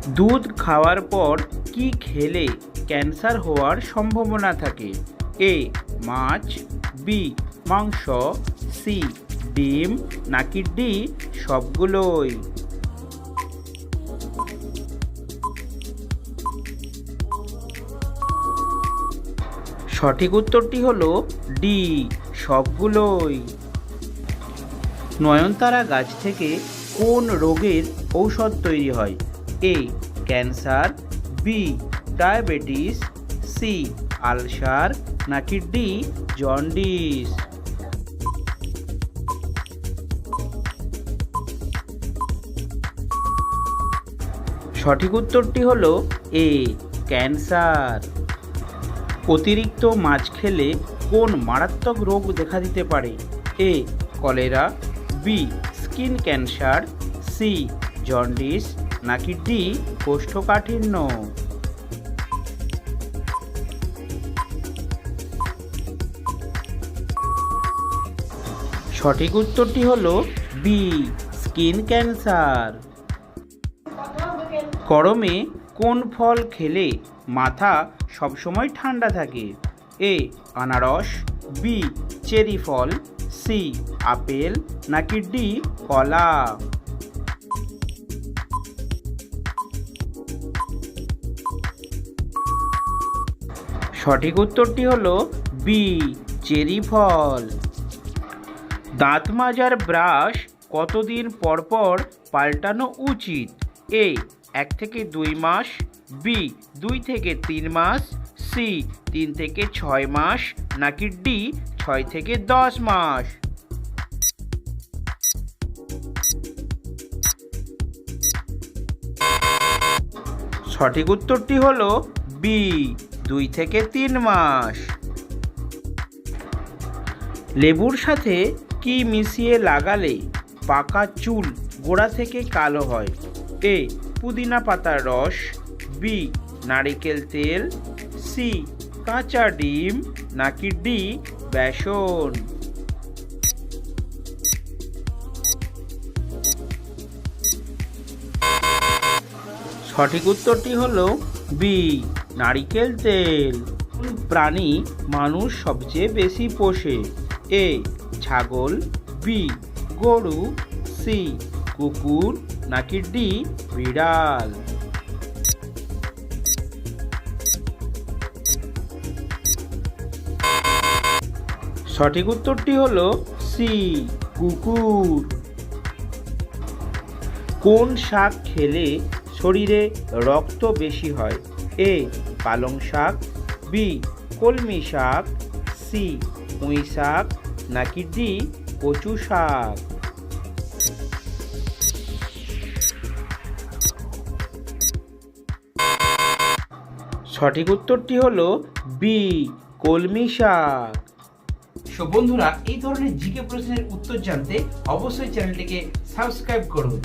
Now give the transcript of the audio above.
দুধ খাওয়ার পর কি খেলে ক্যান্সার হওয়ার সম্ভাবনা থাকে? এ মাছ, বি মাংস, সি ডিম, নাকি ডি সবগুলোই? সঠিক উত্তরটি হলো ডি সবগুলোই। নয়নতারা গাছ থেকে কোন রোগের ঔষধ তৈরি হয়? A cancer, B diabetes, C ulcer, নাকি ডি জন্ডিস? সঠিক উত্তরটি হলো এ ক্যান্সার। অতিরিক্ত মাছ খেলে কোন মারাত্মক রোগ দেখা দিতে পারে? A cholera, B skin cancer, C jaundice, নাকি ডি কোষ্ঠকাঠিন্য? সঠিক উত্তরটি হলো বি স্কিন ক্যান্সার। গরমে কোন ফল খেলে মাথা সবসময় ঠান্ডা থাকে? এ আনারস, বি চেরি ফল, সি আপেল, নাকি ডি কলা? সঠিক উত্তরটি হলো বি চেরি ফল। দাঁত মাজার ব্রাশ কতদিন পর পর পাল্টানো উচিত? এ 1 থেকে 2 মাস, বি 2 থেকে 3 মাস, সি 3 থেকে 6 মাস, নাকি ডি 6 থেকে 10 মাস? সঠিক উত্তরটি হলো বি 2 থেকে 3 মাস। লেবুর সাথে কি মিশিয়ে লাগালে পাকা চুল গোড়া থেকে কালো হয়? এ পুদিনা পাতার রস, বি নারিকেল তেল, সি কাঁচা ডিম, নাকি ডি বেসন? সঠিক উত্তরটি হলো বি নারিকেল তেল। কোন প্রাণী মানুষ সবচেয়ে বেশি পোষে? এ ছাগল, বি গরু, সি কুকুর, নাকি ডি বিড়াল? সঠিক উত্তরটি হলো সি কুকুর। কোন শাক খেলে শরীরে রক্ত বেশি হয়? এ পালং শাক, বি কলমি শাক, সি পুঁই শাক, নাকি ডি কচু শাক? সঠিক উত্তরটি হলো বি কলমি শাক। সো বন্ধুরা, এই ধরনের জিকে প্রশ্নের উত্তর জানতে অবশ্যই চ্যানেলটিকে সাবস্ক্রাইব করুন।